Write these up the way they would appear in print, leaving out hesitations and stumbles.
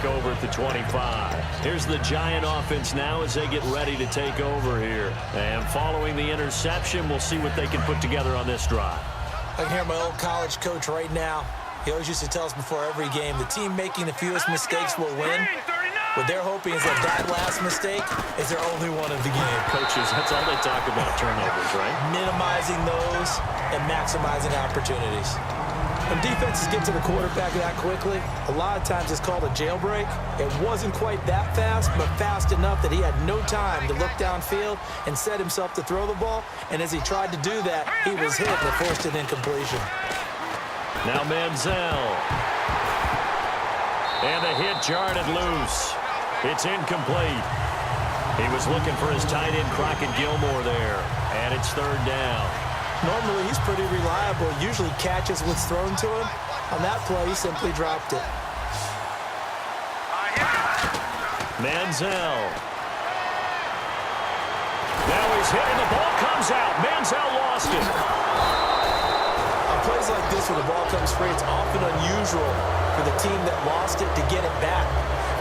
over at the 25. Here's the Giant offense now as they get ready to take over here. And following the interception, we'll see what they can put together on this drive. I can hear my old college coach right now. He always used to tell us before every game, the team making the fewest mistakes will win. What they're hoping is that last mistake is their only one of the game. Coaches, that's all they talk about, turnovers, right? Minimizing those and maximizing opportunities. When defenses get to the quarterback that quickly, a lot of times it's called a jailbreak. It wasn't quite that fast, but fast enough that he had no time to look downfield and set himself to throw the ball. And as he tried to do that, he was hit and forced an incompletion. Now Manziel. And the hit jarred it loose. It's incomplete. He was looking for his tight end, Crockett Gilmore there. And it's third down. Normally, he's pretty reliable. Usually catches what's thrown to him. On that play, he simply dropped it. Manziel. Now he's hit and the ball comes out. Manziel lost it. On plays like this where the ball comes free, it's often unusual for the team that lost it to get it back.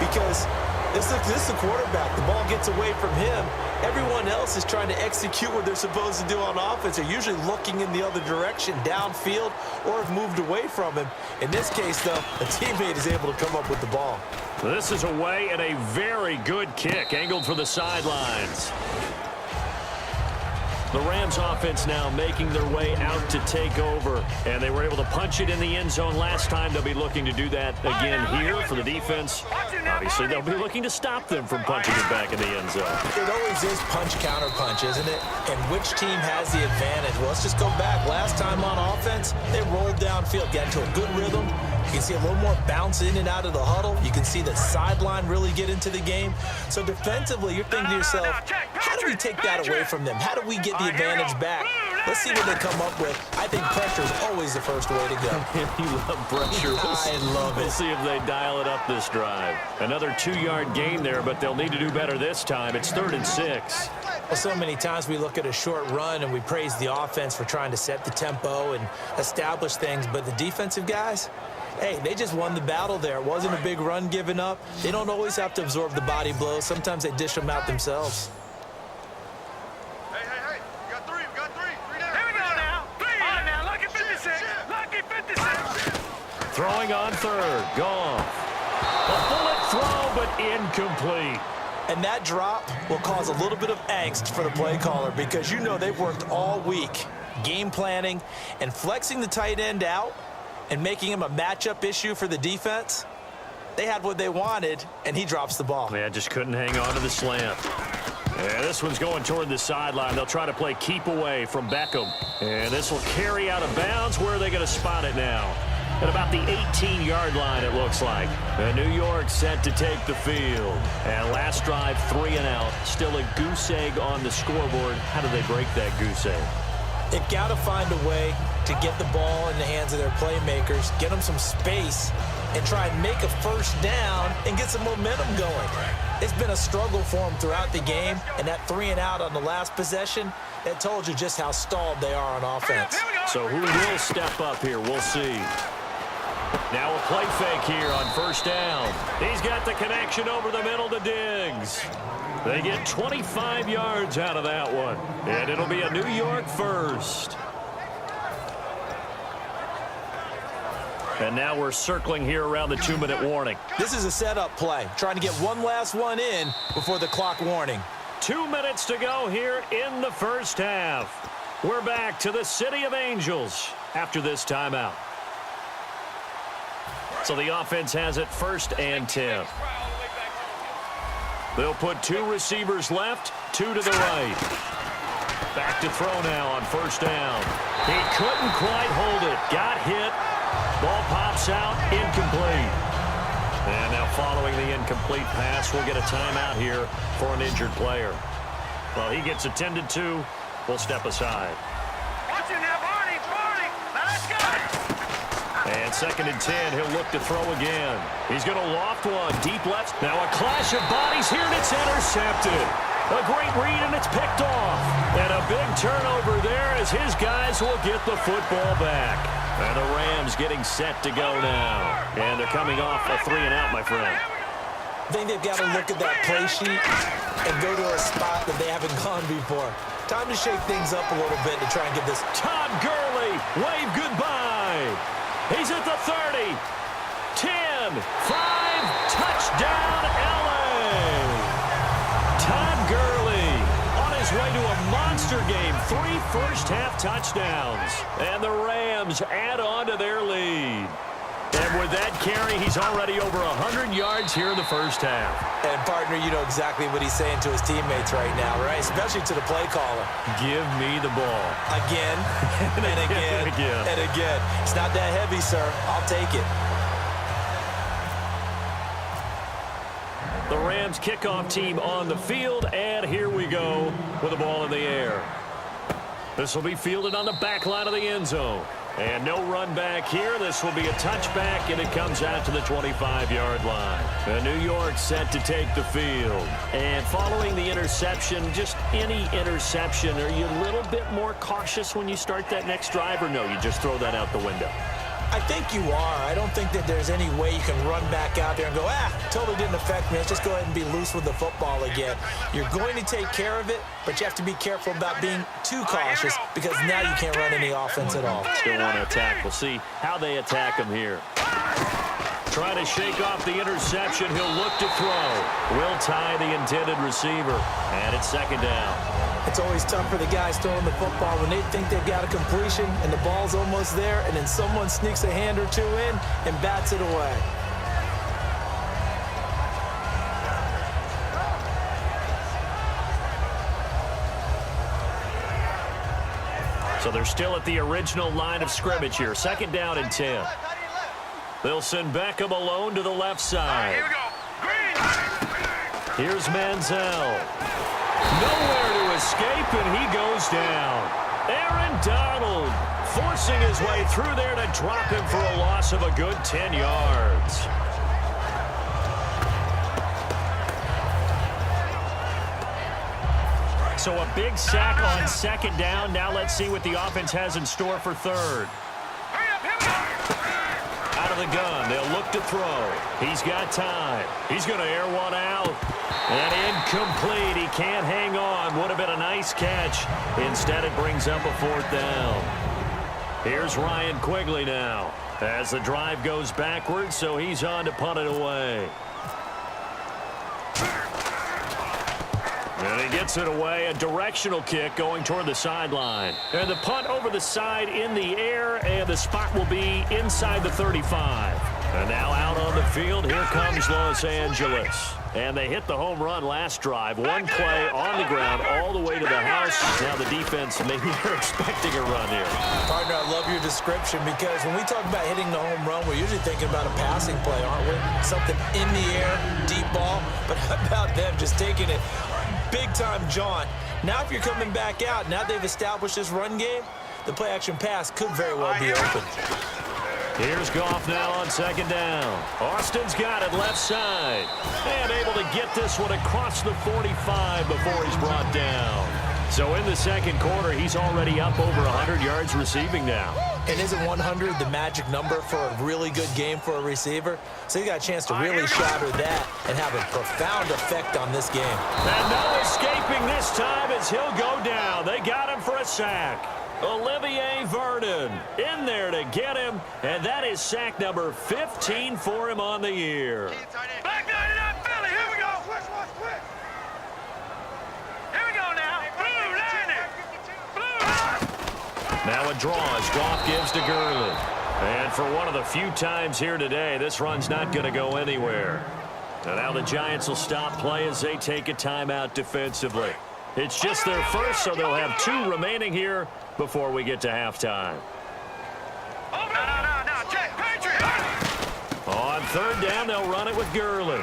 Because this is the quarterback. The ball gets away from him. Everyone else is trying to execute what they're supposed to do on offense. They're usually looking in the other direction, downfield, or have moved away from him. In this case, though, a teammate is able to come up with the ball. This is away and a very good kick, angled for the sidelines. The Rams offense now making their way out to take over, and they were able to punch it in the end zone last time. They'll be looking to do that again here for the defense. Obviously, they'll be looking to stop them from punching it back in the end zone. It always is punch-counter-punch, isn't it? And which team has the advantage? Well, let's just go back. Last time on offense, they rolled downfield, got into a good rhythm. You can see a little more bounce in and out of the huddle. You can see the sideline really get into the game. So defensively, you're thinking to yourself, how do we take that away from them? How do we get the advantage back? Let's see what they come up with. I think pressure is always the first way to go. You love pressure. I love it. We'll see if they dial it up this drive. Another 2-yard gain there, but they'll need to do better this time. It's 3rd and 6. Well, so many times we look at a short run and we praise the offense for trying to set the tempo and establish things, but the defensive guys, hey, they just won the battle there. It wasn't a big run given up. They don't always have to absorb the body blows. Sometimes they dish them out themselves. Hey, we got three down. Here we go now. On now, lucky 56. Lucky 56. Throwing on third. Gone. A bullet throw, but incomplete. And that drop will cause a little bit of angst for the play caller because you know they've worked all week game planning and flexing the tight end out and making him a matchup issue for the defense. They had what they wanted, and he drops the ball. Yeah, just couldn't hang on to the slant. Yeah, this one's going toward the sideline. They'll try to play keep away from Beckham. And this will carry out of bounds. Where are they going to spot it now? At about the 18-yard line, it looks like. And New York set to take the field. And last drive, 3 and out. Still a goose egg on the scoreboard. How do they break that goose egg? They've got to find a way to get the ball in the hands of their playmakers, get them some space, and try and make a first down and get some momentum going. It's been a struggle for them throughout the game, and that 3 and out on the last possession, that told you just how stalled they are on offense. So who will step up here? We'll see. Now a play fake here on first down. He's got the connection over the middle to Diggs. They get 25 yards out of that one. And it'll be a New York first. And now we're circling here around the 2-minute warning. This is a setup play, trying to get one last one in before the clock warning. 2 minutes to go here in the first half. We're back to the City of Angels after this timeout. So the offense has it 1st and 10. They'll put 2 receivers left, 2 to the right. Back to throw now on first down. He couldn't quite hold it. Got hit. Ball pops out. Incomplete. And now following the incomplete pass, we'll get a timeout here for an injured player. Well, he gets attended to. We'll step aside. Watch it now, Barney. Let's go. And 2nd and 10, he'll look to throw again. He's going to loft one deep left. Now a clash of bodies here, and it's intercepted. A great read, and it's picked off. And a big turnover there as his guys will get the football back. And the Rams getting set to go now. And they're coming off a 3 and out, my friend. I think they've got to look at that play sheet and go to a spot that they haven't gone before. Time to shake things up a little bit to try and get this. Todd Gurley, wave goodbye. He's at the 30. 10, 5, touchdown, LA. Todd Gurley on his way to a monster game. 3 first-half touchdowns. And the Rams add on to their lead. And with that carry, he's already over 100 yards here in the first half. And, partner, you know exactly what he's saying to his teammates right now, right? Especially to the play caller. Give me the ball. Again, and again, and again. It's not that heavy, sir. I'll take it. The Rams kickoff team on the field, and here we go with the ball in the air. This will be fielded on the back line of the end zone. And no run back here. This will be a touchback, and it comes out to the 25-yard line. And New York set to take the field. And following the interception, just any interception, are you a little bit more cautious when you start that next drive, or no, you just throw that out the window? I think you are. I don't think that there's any way you can run back out there and go, totally didn't affect me. Let's just go ahead and be loose with the football again. You're going to take care of it, but you have to be careful about being too cautious because now you can't run any offense at all. Still want to attack. We'll see how they attack him here. Trying to shake off the interception. He'll look to throw. Will tie the intended receiver. And it's second down. It's always tough for the guys throwing the football when they think they've got a completion and the ball's almost there, and then someone sneaks a hand or two in and bats it away. So they're still at the original line of scrimmage here. Second down and 10. They'll send Beckham alone to the left side. Here we go. Here's Manziel. Nowhere to escape, and he goes down. Aaron Donald forcing his way through there to drop him for a loss of a good 10 yards. So a big sack on second down. Now let's see what the offense has in store for third. Out of the gun, they'll look to throw. He's got time. He's going to air one out. And incomplete. He can't hang on. Would have been a nice catch. Instead, it brings up a fourth down. Here's Ryan Quigley now as the drive goes backwards, so he's on to punt it away. And he gets it away, a directional kick going toward the sideline. And the punt over the side in the air, and the spot will be inside the 35. And now out on the field, here comes Los Angeles. And they hit the home run last drive. One play on the ground all the way to the house. Now the defense, maybe they're expecting a run here. Partner, I love your description because when we talk about hitting the home run, we're usually thinking about a passing play, aren't we? Something in the air, deep ball. But how about them just taking it big-time jaunt? Now if you're coming back out, now they've established this run game, the play-action pass could very well be open. Here's Goff now on second down. Austin's got it left side. And able to get this one across the 45 before he's brought down. So in the second quarter, he's already up over 100 yards receiving now. And isn't 100 the magic number for a really good game for a receiver? So you got a chance to really shatter that and have a profound effect on this game. And no escaping this time as he'll go down. They got him for a sack. Olivier Vernon in there to get him, and that is sack number 15 for him on the year. Back down to that Philly. Here we go. Here we go now. Blue landing. Blue. Now a draw as Goff gives to Gurley. And for one of the few times here today, this run's not going to go anywhere. And now the Giants will stop play as they take a timeout defensively. It's just their first, so they'll have 2 remaining here before we get to halftime. No. Check. Patriot. On third down, they'll run it with Gurley.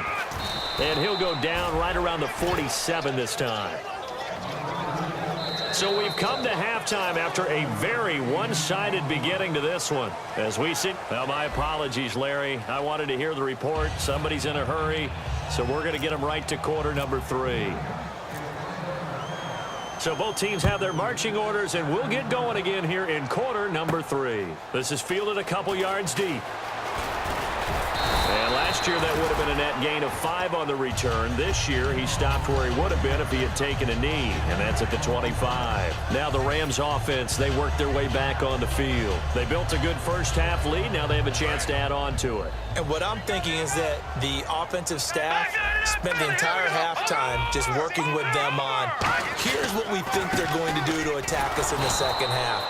And he'll go down right around the 47 this time. So we've come to halftime after a very one-sided beginning to this one. As we see, well, my apologies, Larry. I wanted to hear the report. Somebody's in a hurry, so we're going to get them right to quarter number 3. So both teams have their marching orders, and we'll get going again here in quarter number 3. This is fielded a couple yards deep. And last Last year, that would have been a net gain of 5 on the return. This year, he stopped where he would have been if he had taken a knee, and that's at the 25. Now the Rams offense, they work their way back on the field. They built a good first-half lead. Now they have a chance to add on to it. And what I'm thinking is that the offensive staff spent the entire halftime just working with them on, here's what we think they're going to do to attack us in the second half.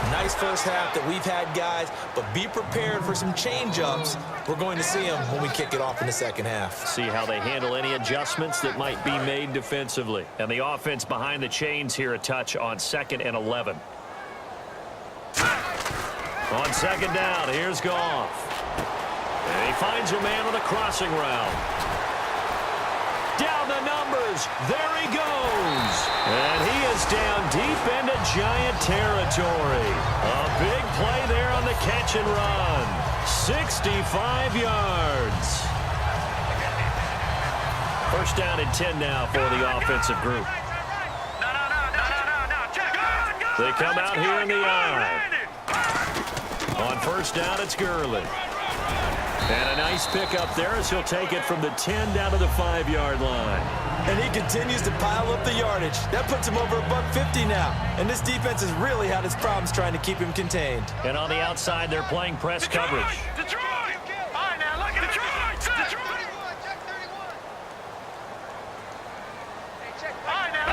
Nice first half that we've had, guys, but be prepared for some change-ups. We're going to see them when we kick it off in the second half. See how they handle any adjustments that might be made defensively. And the offense behind the chains here, a touch on 2nd and 11. On second down, here's Goff. And he finds a man on the crossing route. Down the numbers. There he goes. And he is down deep into Giant territory. A big play there on the catch and run. 65 yards. First down and 10 now for the offensive group. They come out here in the eye. On first down, it's Gurley. And a nice pickup there as he'll take it from the 10 down to the 5-yard line. And he continues to pile up the yardage. That puts him over $150 now. And this defense has really had its problems trying to keep him contained. And on the outside, they're playing press coverage. Detroit! All right, now look at Detroit! Detroit! All right, now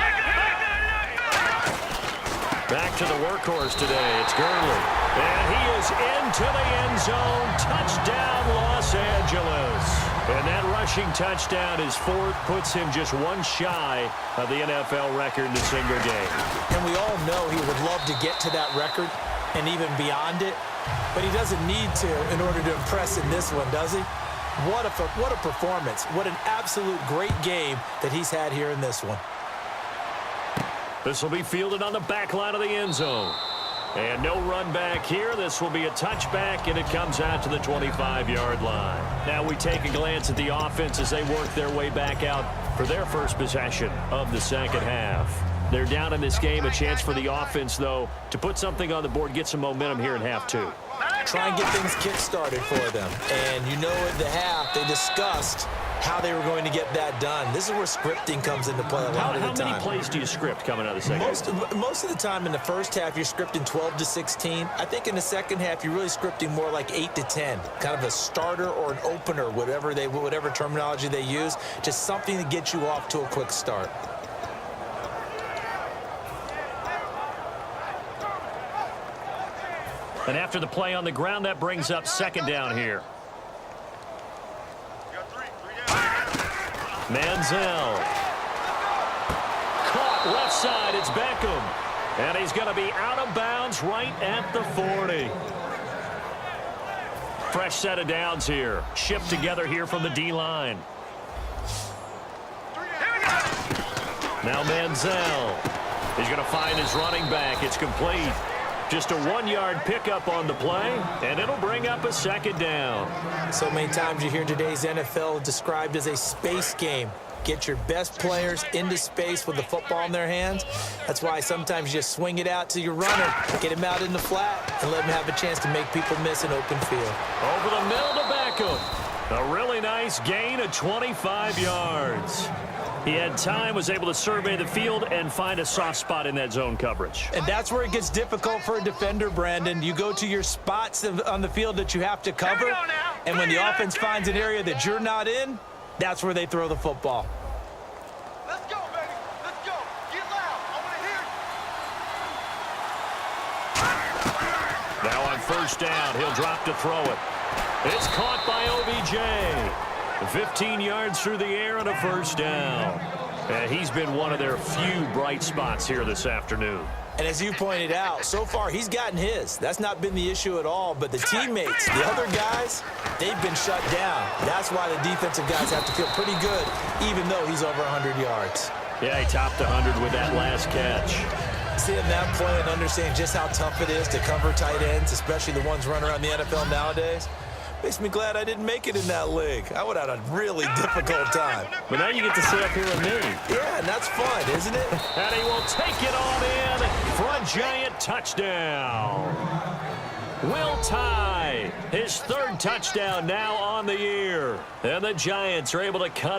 Back to the workhorse today. It's Gurley. And he is into the end zone. Touchdown, Los Angeles. And that rushing touchdown, his 4th, puts him just one shy of the NFL record in a single game. And we all know he would love to get to that record and even beyond it. But he doesn't need to in order to impress in this one, does he? What a performance. What an absolute great game that he's had here in this one. This will be fielded on the back line of the end zone. And no run back here. This will be a touchback, and it comes out to the 25-yard line. Now we take a glance at the offense as they work their way back out for their first possession of the second half. They're down in this game. A chance for the offense, though, to put something on the board, get some momentum here in half 2. Try and get things kick-started for them. And you know at the half, they discussed how they were going to get that done. This is where scripting comes into play a lot of the time. How many plays do you script coming out of the second half? Most of the time in the first half, you're scripting 12 to 16. I think in the second half, you're really scripting more like 8 to 10. Kind of a starter or an opener, whatever terminology they use. Just something to get you off to a quick start. And after the play on the ground, that brings up second down here. Manziel. Caught left side. It's Beckham. And he's going to be out of bounds right at the 40. Fresh set of downs here. Shipped together here from the D-line. Now Manziel. He's going to find his running back. It's complete. Just a 1-yard pickup on the play, and it'll bring up a second down. So many times you hear today's NFL described as a space game. Get your best players into space with the football in their hands. That's why sometimes you just swing it out to your runner, get him out in the flat, and let him have a chance to make people miss an open field. Over the middle to Beckham. A really nice gain of 25 yards. He had time, was able to survey the field and find a soft spot in that zone coverage. And that's where it gets difficult for a defender, Brandon. You go to your spots on the field that you have to cover, and when the offense finds an area that you're not in, that's where they throw the football. Let's go, baby. Let's go. Get loud. I want to hear it. Now on first down, he'll drop to throw it. It's caught by OBJ. 15 yards through the air and a first down. And he's been one of their few bright spots here this afternoon. And as you pointed out, so far he's gotten his. That's not been the issue at all. But the teammates, the other guys, they've been shut down. That's why the defensive guys have to feel pretty good, even though he's over 100 yards. Yeah, he topped 100 with that last catch. Seeing that play and understanding just how tough it is to cover tight ends, especially the ones running around the NFL nowadays, makes me glad I didn't make it in that league. I would have had a really difficult time. But now you get to sit up here with me. Yeah, and that's fun, isn't it? And he will take it on in for a giant touchdown. will tie. His third touchdown now on the year. And the Giants are able to cut